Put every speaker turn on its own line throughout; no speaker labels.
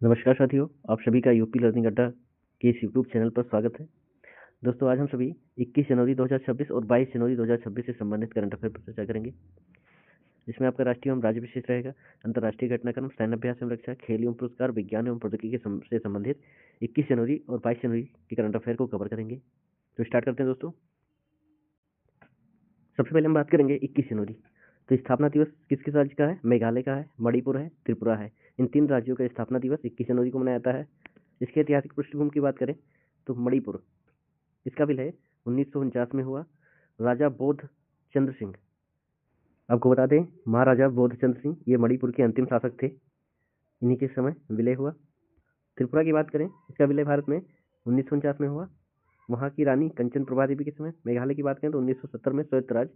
नमस्कार साथियों, आप सभी का यूपी लर्निंग अड्डा के इस यूट्यूब चैनल पर स्वागत है। दोस्तों, आज हम सभी 21 जनवरी 2026 और 22 जनवरी 2026 से संबंधित करंट अफेयर पर चर्चा करेंगे, जिसमें आपका राष्ट्रीय एवं राज्य विशेष रहेगा, अंतर्राष्ट्रीय घटनाक्रम, सैन्य अभ्यास एवं रक्षा, खेल एवं पुरस्कार, विज्ञान एवं प्रौद्योगिकी से संबंधित 21 जनवरी और 22 जनवरी के करंट अफेयर को कवर करेंगे। तो स्टार्ट करते हैं दोस्तों। सबसे पहले हम बात करेंगे 21 जनवरी। तो स्थापना दिवस किस किस राज्य का है? मेघालय का है, मणिपुर है, त्रिपुरा है। इन 3 राज्यों का स्थापना दिवस 21 जनवरी को मनाया जाता है। इसके ऐतिहासिक पृष्ठभूमि की बात करें तो मणिपुर, इसका विलय 1949 में हुआ। राजा बोध चंद्र सिंह, आपको बता दें, महाराजा बोध चंद्र सिंह ये मणिपुर के अंतिम शासक थे, इन्हीं के समय विलय हुआ। त्रिपुरा की बात करें, इसका विलय भारत में 1949 में हुआ, वहाँ की रानी कंचन प्रभा देवी के समय। मेघालय की बात करें तो 1970 में संयुक्त राज्य,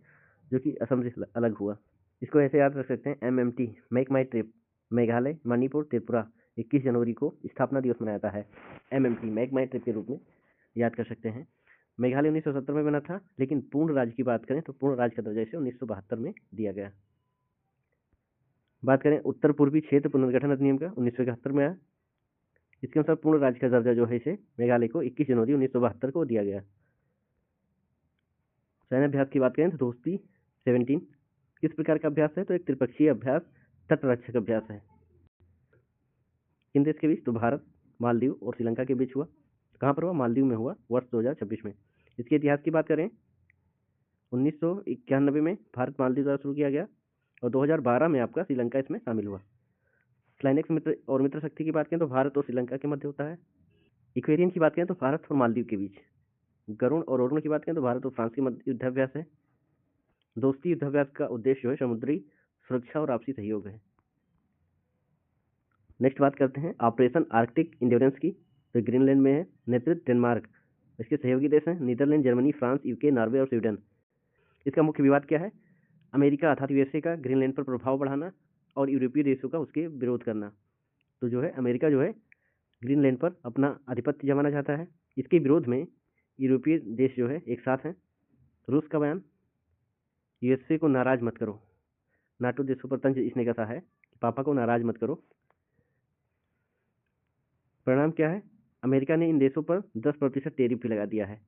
जो कि असम से अलग हुआ। इसको ऐसे याद रख सकते हैं, MMT, मेक माई ट्रिप, मेघालय, मणिपुर, त्रिपुरा, 21 जनवरी को स्थापना दिवस मनाया जाता है। MMT, मेक माई ट्रिप के रूप में याद कर सकते हैं। मेघालय 1970 में बना था, लेकिन पूर्ण राज्य की बात करें तो पूर्ण राज्य का दर्जा इसे 1972 में दिया गया। बात करें उत्तर पूर्वी क्षेत्र पुनर्गठन अधिनियम का, 1971 में आया। इसके अनुसार पूर्ण राज्य का दर्जा जो है इसे मेघालय को 21 जनवरी 1972 को दिया गया। सैन्य अभ्यास की बात करें तो दोस्ती 17 किस प्रकार का अभ्यास है? तो एक त्रिपक्षीय अभ्यास, तटरक्षक अभ्यास है। किन देश के बीच? तो भारत, मालदीव और श्रीलंका के बीच हुआ। कहाँ पर हुआ? मालदीव में हुआ, वर्ष 2026 में। इसके इतिहास की बात करें, 1991 में भारत मालदीव द्वारा शुरू किया गया और 2012 में आपका श्रीलंका इसमें शामिल हुआ। क्लाइनेक्स मित्र और मित्र शक्ति की बात करें तो भारत और श्रीलंका के मध्य होता है। इक्वेरियन की बात करें तो भारत और मालदीव के बीच। गरुण और अरुण की बात करें तो भारत और फ्रांस के मध्य युद्धाभ्यास है। दोस्ती युद्धाभ्यास का उद्देश्य जो है समुद्री सुरक्षा और आपसी सहयोग है। नेक्स्ट बात करते हैं ऑपरेशन आर्कटिक इंड्योरेंस की, तो ग्रीनलैंड में है, नेतृत्व डेनमार्क। इसके सहयोगी देश हैं Netherland, Germany, France, UK, Norway और स्वीडन। इसका मुख्य विवाद क्या है? अमेरिका अर्थात यूएसए का ग्रीनलैंड पर प्रभाव बढ़ाना और यूरोपीय देशों का उसके विरोध करना। तो जो है अमेरिका जो है ग्रीनलैंड पर अपना आधिपत्य जमाना चाहता है। इसके विरोध में यूरोपीय देश जो है एक साथ हैं। रूस का बयान, यूएसए को नाराज मत करो। नाटो देशों पर तंज इसने कसा है कि पापा को नाराज मत करो। परिणाम क्या है? अमेरिका ने इन देशों पर 10% टैरिफ भी लगा दिया है।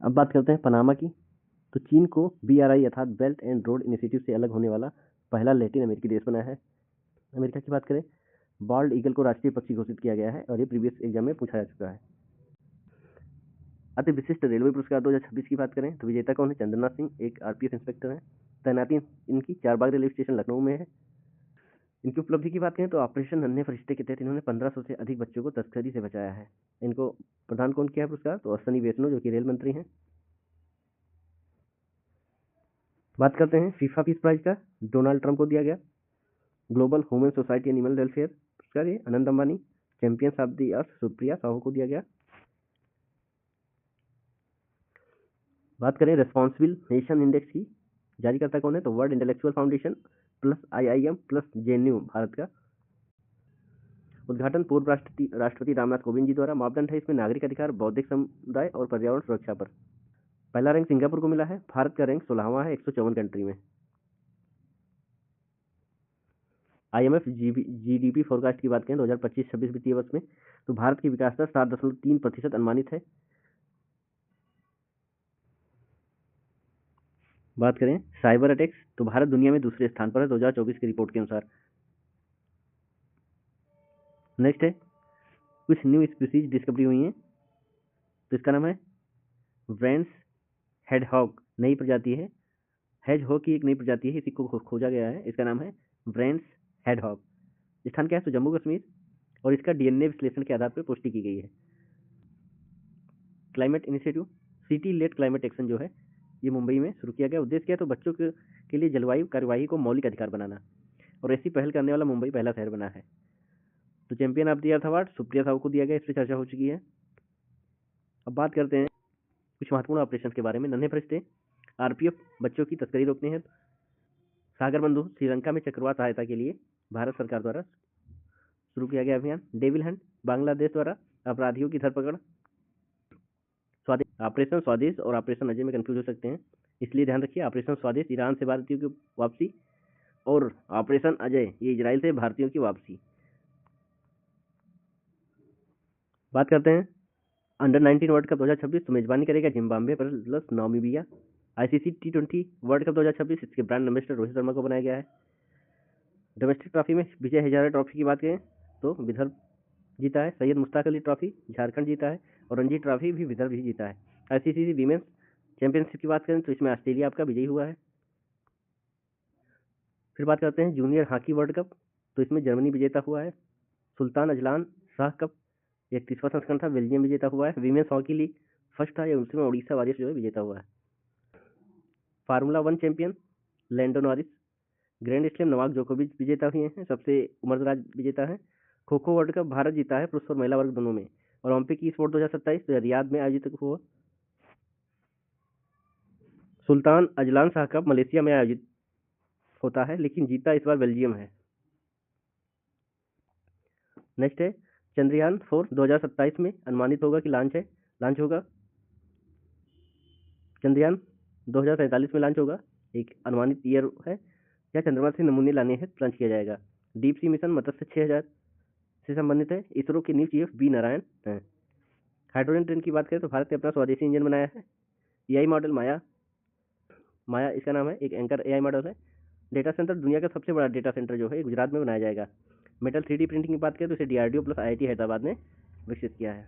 अब बात करते हैं पनामा की। तो चीन को BRI अर्थात बेल्ट एंड रोड इनिशिएटिव से अलग होने वाला पहला लैटिन अमेरिकी देश बना है। अमेरिका की बात करें, बाल्ड ईगल को राष्ट्रीय पक्षी घोषित किया गया है और ये प्रीवियस एग्जाम में पूछा जा चुका है। अति विशिष्ट रेलवे पुरस्कार 2026 की बात करें तो विजेता कौन है? चंद्रनाथ सिंह, एक RPF इंस्पेक्टर हैं। तैनाती इनकी चारबाग रेलवे स्टेशन लखनऊ में है। इनकी उपलब्धि की बात करें तो ऑपरेशन नन्हे फरिश्ते के तहत इन्होंने 1500 से अधिक बच्चों को तस्करी से बचाया है। इनको प्रदान कौन किया है पुरस्कार? तो अश्विनी वैष्णव, जो कि रेल मंत्री हैं। बात करते हैं फीफा पीस प्राइज का, डोनाल्ड ट्रंप को दिया गया। Global human society animal welfare पुरस्कार ये Anand Ambani. Champions of the earth Supriya Sahu को दिया गया। बात करें रेस्पॉन्सिबल नेशन इंडेक्स की, जारीकर्ता कौन है? तो world intellectual foundation plus IIM plus JNU Bharat का। उद्घाटन पूर्व राष्ट्रपति रामनाथ कोविंद जी द्वारा। मापदंड है इसमें नागरिक अधिकार, बौद्धिक समुदाय और पर्यावरण सुरक्षा पर। पहला रैंक सिंगापुर को मिला है। भारत का रैंक 16वां है 154 कंट्री में। IMF GDP फोरकास्ट की बात करें 2025-26 वित्तीय वर्ष में, तो भारत की विकास दर 7.3% अनुमानित है। बात करें साइबर अटैक्स, तो भारत दुनिया में दूसरे स्थान पर है 2024 की रिपोर्ट के अनुसार। नेक्स्ट है कुछ न्यू स्पीसीज डिस्कवरी हुई हैं, तो इसका नाम है व्रेंस हेडहॉग, नई प्रजाति है। हेजहॉग की एक नई प्रजाति है, इसी को खोजा गया है। इसका नाम है व्रेंस हेडहॉग। स्थान क्या है? तो जम्मू कश्मीर, और इसका DNA विश्लेषण के आधार पर पुष्टि की गई है। Climate initiative, city led climate action जो है ये मुंबई में शुरू किया गया। उद्देश्य क्या है? तो बच्चों के लिए जलवायु कार्यवाही को मौलिक अधिकार बनाना, और ऐसी पहल करने वाला मुंबई पहला शहर बना है। तो champion of the earth award Supriya Sahu को दिया गया, इस पर चर्चा हो चुकी है। अब बात करते हैं कुछ महत्वपूर्ण ऑपरेशन के बारे में। नन्हे फरिश्ते, RPF बच्चों की तस्करी रोकने हैं। सागर बंधु, श्रीलंका में चक्रवात सहायता के लिए भारत सरकार द्वारा शुरू किया गया अभियान। डेविल हंट, बांग्लादेश द्वारा अपराधियों की धरपकड़। ऑपरेशन स्वदेश और ऑपरेशन अजय में कंफ्यूज हो सकते हैं, इसलिए ध्यान रखिए। ऑपरेशन स्वदेश ईरान से भारतीयों की वापसी, और ऑपरेशन अजय, ये इजराइल से भारतीयों की वापसी। बात करते हैं अंडर 19 वर्ल्ड कप 2026, तो मेजबानी करेगा Zimbabwe plus Namibia. ICC T20 world cup 2026, इसके ब्रांड एम्बेसडर रोहित शर्मा को बनाया गया है। डोमेस्टिक ट्रॉफी में विजय हजारे ट्रॉफी की बात करें तो विदर्भ जीता है। सैयद मुश्ताक अली ट्रॉफी झारखंड जीता है, और रणजी ट्रॉफी भी विदर्भ ही जीता है। आईसीसी वीमेंस चैंपियनशिप की बात करें तो इसमें ऑस्ट्रेलिया आपका विजयी हुआ है। फिर बात करते हैं जूनियर हॉकी वर्ल्ड कप, तो इसमें जर्मनी विजेता हुआ है। सुल्तान अजलान शाह कप 31वां संस्करण था, बेल्जियम विजेता हुआ है। वीमेंस हॉकी लीग फर्स्ट था, या उसमें उड़ीसा वारियर्स जो है विजेता हुआ है। Formula 1 champion Lando Norris. Grand slam Novak जोकोविच विजेता हुए हैं, सबसे उम्रदराज विजेता है। खो खो वर्ल्ड कप भारत जीता है, पुरुष और महिला वर्ग दोनों में। और ओलंपिक ई स्पोर्ट 2027 रियाद में आयोजित हुआ। Sultan Azlan Shah cup Malaysia में आयोजित होता है, लेकिन जीता इस बार बेल्जियम है। नेक्स्ट है चंद्रयान 4 2027 में अनुमानित होगा कि लॉन्च होगा। चंद्रयान 2047 में लॉन्च होगा, एक अनुमानित ईयर है। यह चंद्रमा से नमूने लाने हेतु लॉन्च किया जाएगा। डीप सी मिशन मत्स्य 6000 से संबंधित है। इसरो के न्यू चीफ बी नारायण हैं। हाइड्रोजन ट्रेन की बात करें तो भारत ने अपना स्वदेशी इंजन बनाया है। एआई मॉडल माया इसका नाम है, एक एंकर एआई मॉडल है। डेटा सेंटर दुनिया का सबसे बड़ा डेटा सेंटर जो है गुजरात में बनाया जाएगा। मेटल 3D प्रिंटिंग की बात करें तो इसे DRDO प्लस IIT हैदराबाद ने विकसित किया है।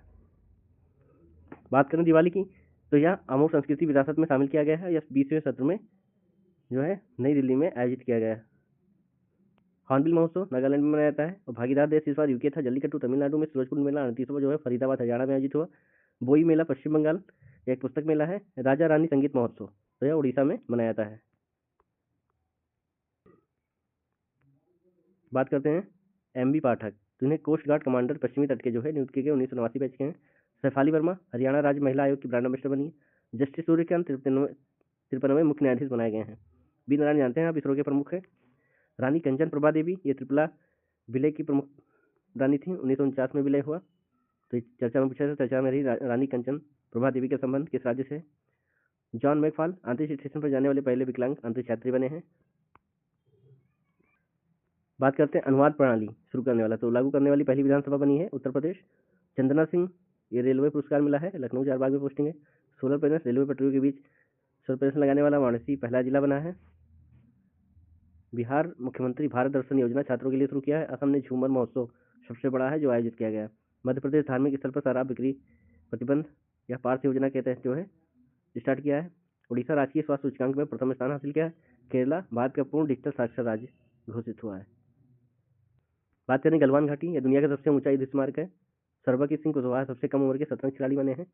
बात करें दिवाली की, तो यह अमोघ संस्कृति विरासत में शामिल किया गया है। यह 20वें सत्र में जो है नई दिल्ली में आयोजित किया गया है। हॉर्नबिल महोत्सव नागालैंड में मनाया जाता है, और भागीदार देश इस बार यूके था। जल्लीकट्टू तमिलनाडु में, सूरजकुंड मेला 29वां जो है फरीदाबाद हरियाणा में आयोजित हुआ। बोई मेला पश्चिम बंगाल, एक पुस्तक मेला है। राजा रानी संगीत महोत्सव तो यह उड़ीसा में मनाया जाता है। बात करते हैं MB पाठक, जिन्हें कोस्ट गार्ड कमांडर पश्चिमी तट के जो है नियुक्त किए गए 1989 बैच के हैं। सैफाली वर्मा हरियाणा राज्य महिला आयोग की ब्रांड एम्बेसडर बनी है। जस्टिस सूर्यकांत 53वें मुख्य न्यायाधीश बनाए गए हैं। बी नारायण जानते हैं आप, इसरो के प्रमुख है। रानी कंचन प्रभा देवी, ये त्रिपुरा विलय की प्रमुख रानी थी, 1949 में विलय हुआ। तो इस चर्चा में पूछा था, चर्चा में रही रानी कंचन प्रभा देवी के संबंध किस राज्य से। जॉन मैकफॉल अंतरिक्ष स्टेशन पर जाने वाले पहले विकलांग अंतरिक्ष यात्री बने हैं। बात करते हैं अनुवाद प्रणाली शुरू करने वाला, तो लागू करने वाली पहली विधानसभा बनी है उत्तर प्रदेश। चंदना सिंह, ये रेलवे पुरस्कार मिला है, लखनऊ चारबाग में पोस्टिंग है। सोलर पैनल रेलवे पटरियों के बीच सोलर पैनल लगाने वाला वाराणसी पहला जिला बना है। बिहार मुख्यमंत्री भारत दर्शन योजना छात्रों के लिए शुरू किया है। असम ने झूमर महोत्सव सबसे बड़ा है जो आयोजित किया गया है। मध्य प्रदेश धार्मिक स्थल पर शराब बिक्री प्रतिबंध या पार्थ योजना के तहत जो है स्टार्ट किया है। उड़ीसा राष्ट्रीय स्वास्थ्य सूचकांक में प्रथम स्थान हासिल किया है। केरला भारत का पूर्ण डिजिटल साक्षर राज्य घोषित हुआ है। बात करें गलवान घाटी, यह दुनिया का सबसे ऊंचा युद्ध स्मारक है। सरबजीत सिंह कुशवाहा सबसे कम उम्र के शतरंज खिलाड़ी बने हैं।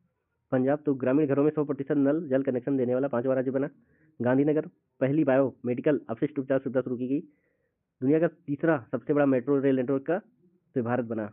पंजाब तो ग्रामीण घरों में 100% नल जल कनेक्शन देने वाला 5वां राज्य बना। गांधीनगर पहली बायो मेडिकल अपशिष्ट उपचार सुविधा शुरू की गई। दुनिया का तीसरा सबसे बड़ा मेट्रो रेल नेटवर्क का तो भारत बना।